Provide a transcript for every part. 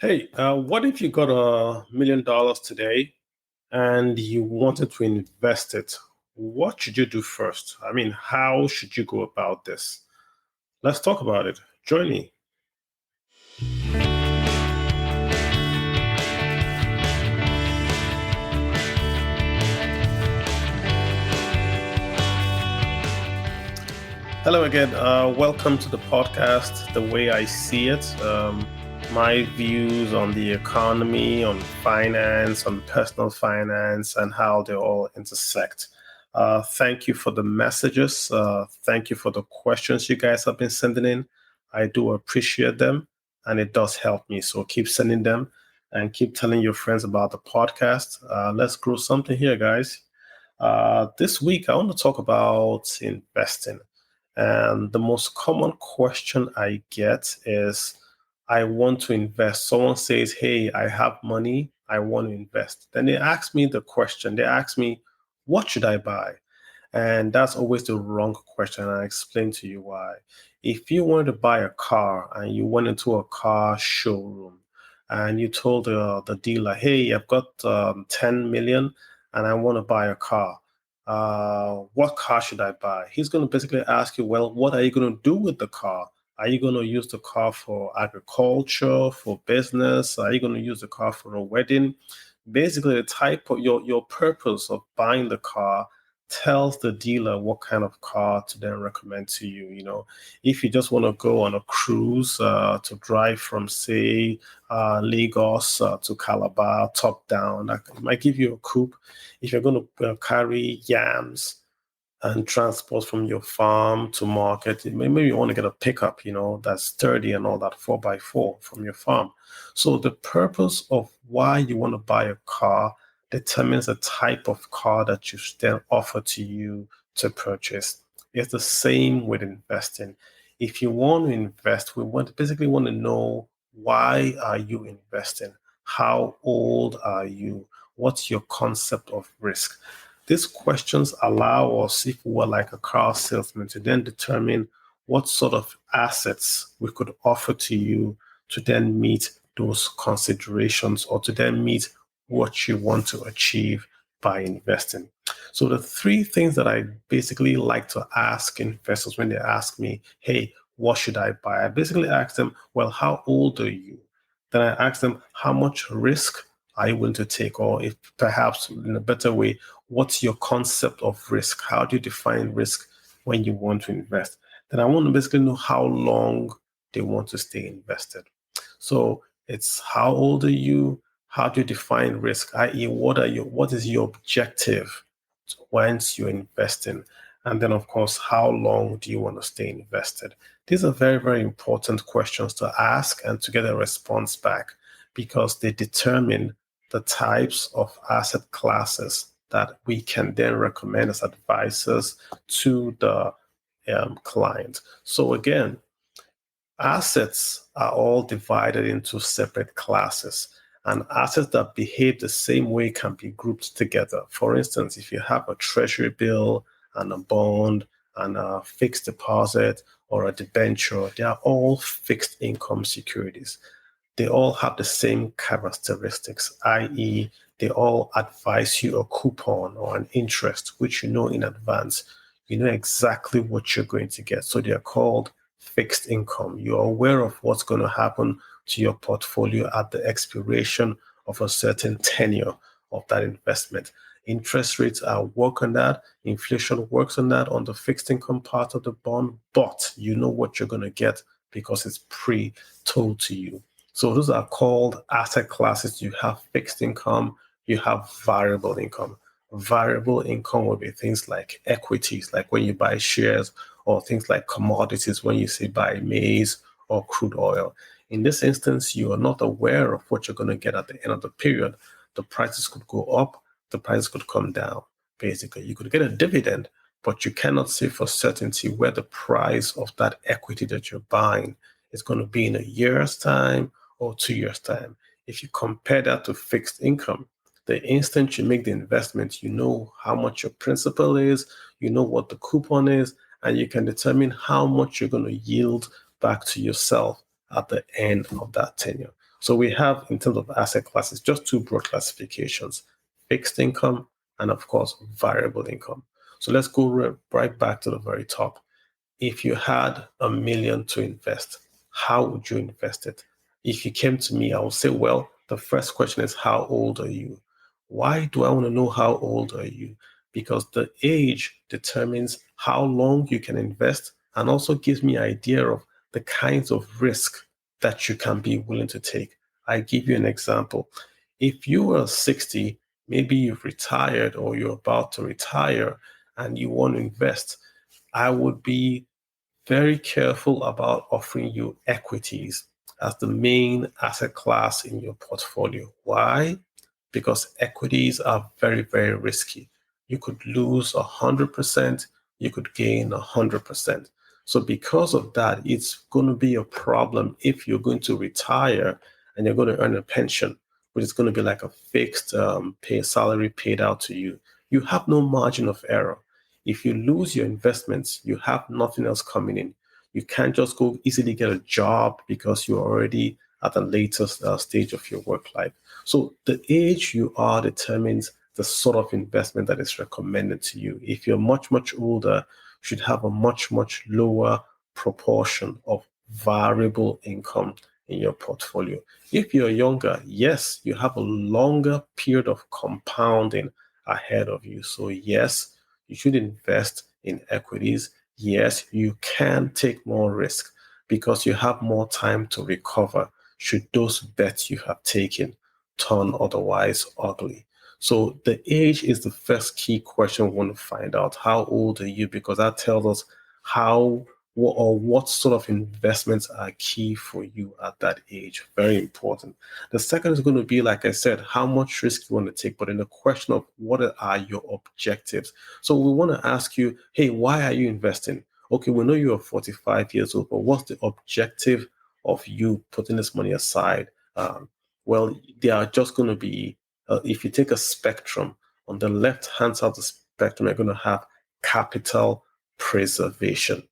Hey, what if you got $1 million today and you wanted to invest it? What should you do first? I mean, how should you go about this? Let's talk about it. Join me. Hello again. Welcome to the podcast, The Way I See It. My views on the economy, on finance, on personal finance, and how they all intersect. Thank you for the messages. Thank you for the questions you guys have been sending in. I do appreciate them, and it does help me. So keep sending them and keep telling your friends about the podcast. Let's grow something here, guys. This week, I want to talk about investing. And the most common question I get is, I want to invest. Someone says, hey, I have money, I want to invest. Then they ask me the question, they ask me, what should I buy? And that's always the wrong question. I explain to you why. If you wanted to buy a car and you went into a car showroom and you told the dealer, hey, I've got 10 million and I want to buy a car. What car should I buy? He's going to basically ask you, well, what are you going to do with the car? Are you going to use the car for agriculture, for business? Are you going to use the car for a wedding? Basically, the type of your purpose of buying the car tells the dealer what kind of car to then recommend to you. If you just want to go on a cruise to drive from, say, Lagos to Calabar, top down, that might give you a coupe. If you're going to carry yams and transport from your farm to market, maybe you want to get a pickup, that's sturdy and all that, 4x4 from your farm. So the purpose of why you want to buy a car determines the type of car that you then offer to you to purchase. It's the same with investing. If you want to invest, basically want to know, why are you investing? How old are you? What's your concept of risk? These questions allow us, if we were like a car salesman, to then determine what sort of assets we could offer to you to then meet those considerations, or to then meet what you want to achieve by investing. So the three things that I basically like to ask investors when they ask me, hey, what should I buy? I basically ask them, well, how old are you? Then I ask them, how much risk are you willing to take? Or if perhaps in a better way, what's your concept of risk? How do you define risk when you want to invest? Then I want to basically know how long they want to stay invested. So it's, how old are you? How do you define risk? I.e., what is your objective once you're investing? And then, of course, how long do you want to stay invested? These are very, very important questions to ask and to get a response back, because they determine the types of asset classes that we can then recommend as advisors to the client. So again, assets are all divided into separate classes, and assets that behave the same way can be grouped together. For instance, if you have a treasury bill and a bond and a fixed deposit or a debenture, they are all fixed income securities. They all have the same characteristics, i.e., they all advise you a coupon or an interest, which you know in advance. You know exactly what you're going to get. So they're called fixed income. You're aware of what's going to happen to your portfolio at the expiration of a certain tenure of that investment. Interest rates work on that. Inflation works on that, on the fixed income part of the bond, but you know what you're going to get because it's pre-told to you. So those are called asset classes. You have fixed income, you have variable income. Variable income will be things like equities, like when you buy shares, or things like commodities, when you say buy maize or crude oil. In this instance, you are not aware of what you're going to get at the end of the period. The prices could go up, the prices could come down. Basically, you could get a dividend, but you cannot say for certainty where the price of that equity that you're buying is going to be in a year's time or 2 years' time. If you compare that to fixed income, the instant you make the investment, you know how much your principal is, you know what the coupon is, and you can determine how much you're going to yield back to yourself at the end of that tenure. So we have, in terms of asset classes, just two broad classifications: fixed income and, of course, variable income. So let's go right back to the very top. If you had $1 million to invest, how would you invest it? If you came to me, I would say, well, the first question is, how old are you? Why do I want to know how old are you? Because the age determines how long you can invest and also gives me an idea of the kinds of risk that you can be willing to take. I give you an example. If you are 60, maybe you've retired or you're about to retire and you want to invest, I would be very careful about offering you equities as the main asset class in your portfolio. Why? Because equities are very, very risky. You could lose 100%, you could gain 100%. So because of that, it's going to be a problem if you're going to retire and you're going to earn a pension, which is going to be like a fixed pay salary paid out to you. You have no margin of error. If you lose your investments, you have nothing else coming in. You can't just go easily get a job because you're already at a later stage of your work life. So the age you are determines the sort of investment that is recommended to you. If you're much, much older, you should have a much, much lower proportion of variable income in your portfolio. If you're younger, yes, you have a longer period of compounding ahead of you. So yes, you should invest in equities. Yes, you can take more risk because you have more time to recover should those bets you have taken turn otherwise ugly. So the age is the first key question we want to find out. How old are you? Because that tells us what sort of investments are key for you at that age. Very important. The second is going to be, like I said, how much risk you want to take, but in the question of what are your objectives. So we want to ask you, hey, why are you investing? Okay, we know you're 45 years old, but what's the objective of you putting this money aside? Well, they are just going to be, if you take a spectrum, on the left-hand side of the spectrum, you're going to have capital preservation,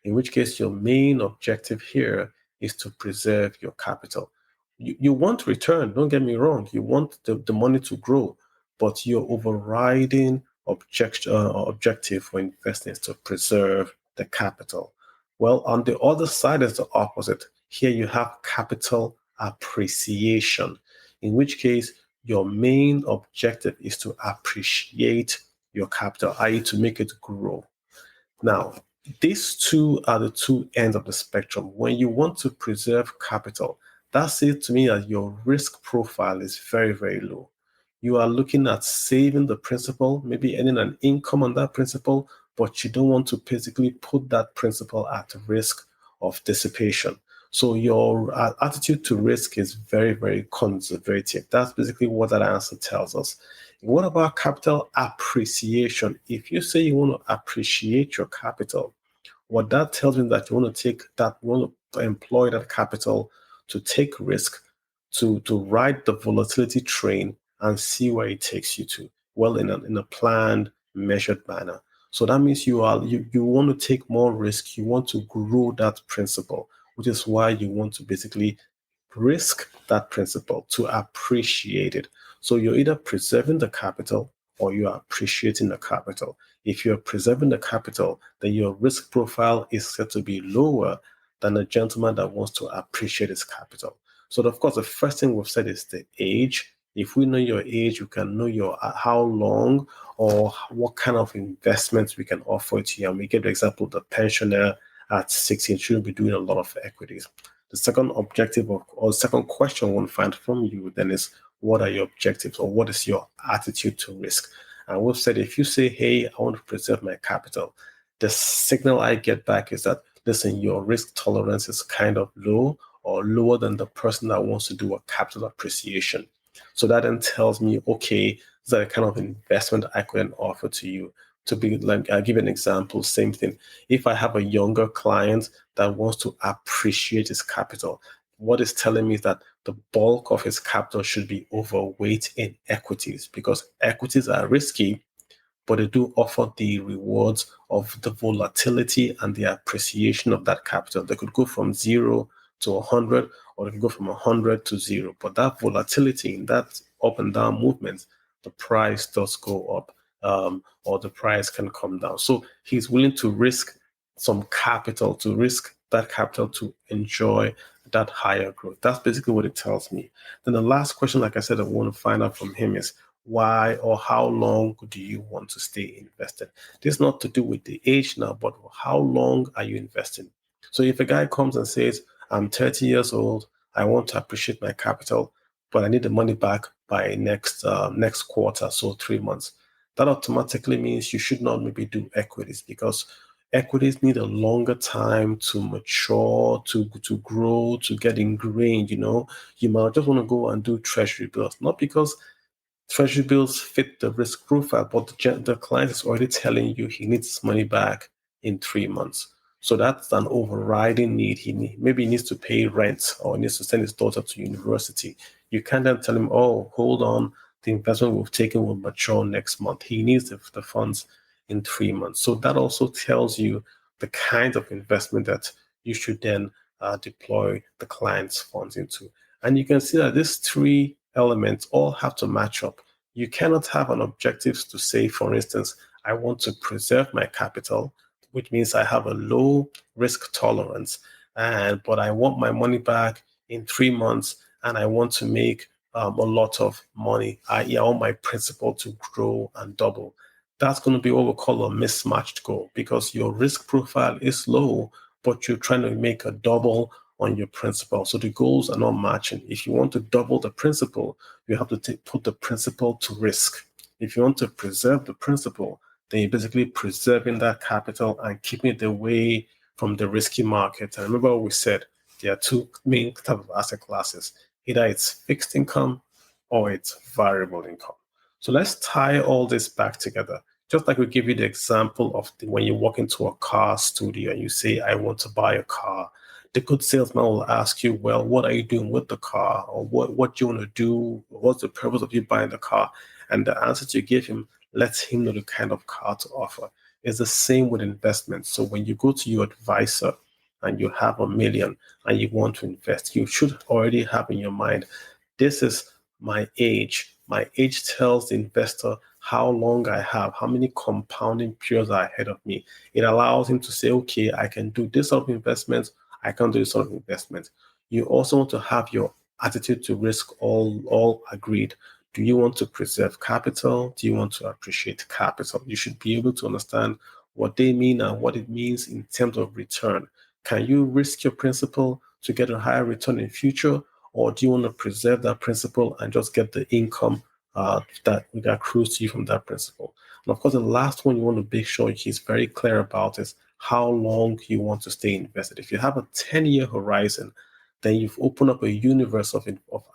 in which case your main objective here is to preserve your capital. You want return, don't get me wrong. You want the money to grow, but your overriding objective for investing is to preserve the capital. Well, on the other side is the opposite. Here you have capital appreciation, in which case your main objective is to appreciate your capital, i.e., to make it grow. Now, these two are the two ends of the spectrum. When you want to preserve capital, that says to me that your risk profile is very, very low. You are looking at saving the principal, maybe earning an income on that principal, but you don't want to basically put that principal at risk of dissipation. So your attitude to risk is very, very conservative. That's basically what that answer tells us. What about capital appreciation? If you say you want to appreciate your capital, what that tells me that you want to employ that capital to take risk, to ride the volatility train and see where it takes you to. Well, in a planned, measured manner. So that means you want to take more risk. You want to grow that principle, which is why you want to basically risk that principle to appreciate it. So you're either preserving the capital or you are appreciating the capital. If you're preserving the capital, then your risk profile is set to be lower than a gentleman that wants to appreciate his capital. So of course, the first thing we've said is the age. If we know your age, we can know your how long or what kind of investments we can offer to you. And we give the example of the pensioner at 16 shouldn't be doing a lot of equities. The second objective or second question I want to find from you then is, what are your objectives or what is your attitude to risk? And we've said, if you say, hey, I want to preserve my capital, the signal I get back is that, listen, your risk tolerance is kind of low or lower than the person that wants to do a capital appreciation. So that then tells me, okay, is that a kind of investment I could offer to you? To be like, I'll give an example, same thing. If I have a younger client that wants to appreciate his capital, what is telling me is that the bulk of his capital should be overweight in equities, because equities are risky, but they do offer the rewards of the volatility and the appreciation of that capital. They could go from 0 to 100, or it can go from 100 to 0. But that volatility in that up and down movement, the price does go up, or the price can come down. So he's willing to risk some capital, to risk that capital to enjoy that higher growth. That's basically what it tells me. Then the last question, like I said, I want to find out from him is, why or how long do you want to stay invested? This is not to do with the age now, but how long are you investing? So if a guy comes and says, I'm 30 years old, I want to appreciate my capital, but I need the money back by next quarter, so 3 months. That automatically means you should not maybe do equities, because equities need a longer time to mature, to grow, to get ingrained. You might just want to go and do treasury bills, not because treasury bills fit the risk profile, but the client is already telling you he needs his money back in 3 months. So that's an overriding need. Maybe he needs to pay rent, or he needs to send his daughter to university. You can't then tell him, oh, hold on, the investment we've taken will mature next month. He needs the funds in 3 months. So that also tells you the kind of investment that you should then deploy the client's funds into. And you can see that these three elements all have to match up. You cannot have an objective to say, for instance, I want to preserve my capital, which means I have a low risk tolerance, but I want my money back in 3 months, and I want to make a lot of money. I want my principal to grow and double. That's going to be what we call a mismatched goal, because your risk profile is low, but you're trying to make a double on your principal. So the goals are not matching. If you want to double the principal, you have to put the principal to risk. If you want to preserve the principal, then you're basically preserving that capital and keeping it away from the risky market. And remember what we said, there are two main types of asset classes. Either it's fixed income or it's variable income. So let's tie all this back together. Just like we give you the example of when you walk into a car studio and you say, I want to buy a car. The good salesman will ask you, well, what are you doing with the car? Or what do you want to do? What's the purpose of you buying the car? And the answer you give him lets him know the kind of car to offer. It's the same with investments. So when you go to your advisor and you have $1 million and you want to invest, you should already have in your mind, this is my age. My age tells the investor how long I have, how many compounding periods are ahead of me. It allows him to say, okay, I can do this sort of investment, I can do this sort of investment. You also want to have your attitude to risk all agreed. Do you want to preserve capital? Do you want to appreciate capital? You should be able to understand what they mean and what it means in terms of return. Can you risk your principal to get a higher return in future? Or do you want to preserve that principal and just get the income that accrues to you from that principal? And of course, the last one you want to make sure he's very clear about is how long you want to stay invested. If you have a 10-year horizon, then you've opened up a universe of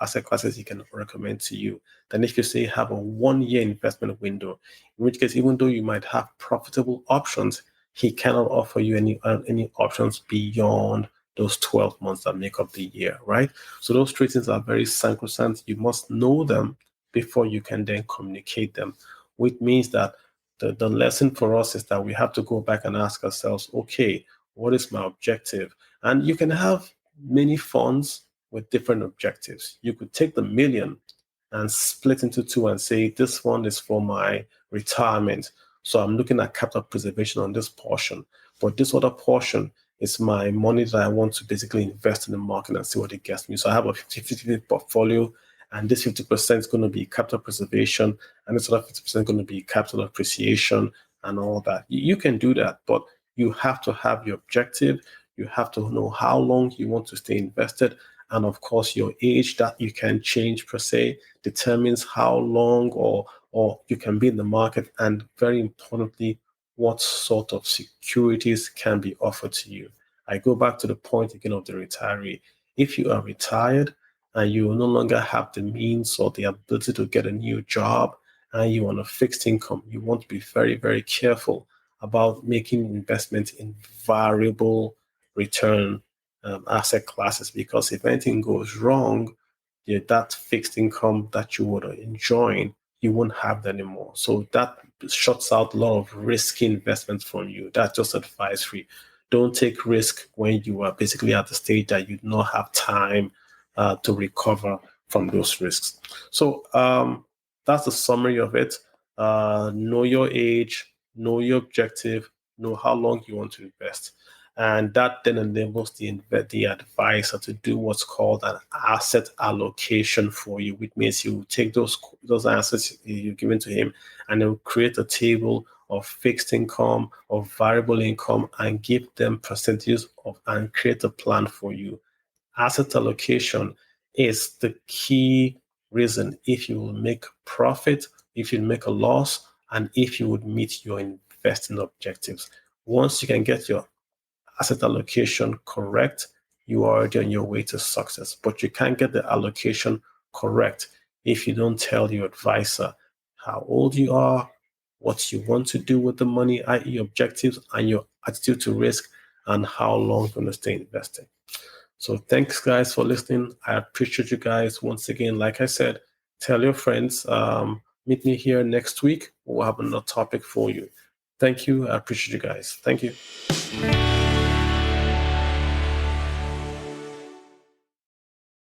asset classes he can recommend to you. Then if you say have a 1-year investment window, in which case, even though you might have profitable options, he cannot offer you any options beyond those 12 months that make up the year, right? So those three things are very sacrosanct. You must know them before you can then communicate them, which means that the lesson for us is that we have to go back and ask ourselves, okay, what is my objective? And you can have many funds with different objectives. You could take the $1 million and split into two and say, this fund is for my retirement. So I'm looking at capital preservation on this portion. But this other portion is my money that I want to basically invest in the market and see what it gets me. So I have a 50-50 portfolio, and this 50% is going to be capital preservation, and this other 50% is going to be capital appreciation and all that. You can do that, but you have to have your objective. You have to know how long you want to stay invested. And of course, your age that you can change per se determines how long or you can be in the market. And very importantly, what sort of securities can be offered to you. I go back to the point again of the retiree. If you are retired and you no longer have the means or the ability to get a new job and you want a fixed income, you want to be very, very careful about making investments in variable return asset classes, because if anything goes wrong, that fixed income that you would enjoy, you won't have that anymore. So that shuts out a lot of risky investments from you. That's just advisory. don't take risk when you are basically at the stage that you do not have time to recover from those risks. So that's the summary of it. Know your age, know your objective, know how long you want to invest. And that then enables the advisor to do what's called an asset allocation for you, which means you take those assets you've given to him and they'll create a table of fixed income, of variable income, and give them percentages of and create a plan for you. Asset allocation is the key reason if you will make profit, if you make a loss, and if you would meet your investing objectives. Once you can get your asset allocation correct, you are already on your way to success. But you can't get the allocation correct if you don't tell your advisor how old you are, what you want to do with the money, i.e. objectives, and your attitude to risk, and how long you're going to stay investing. So thanks, guys, for listening. I appreciate you guys. Once again, like I said, tell your friends. Meet me here next week. We'll have another topic for you. Thank you. I appreciate you guys. Thank you.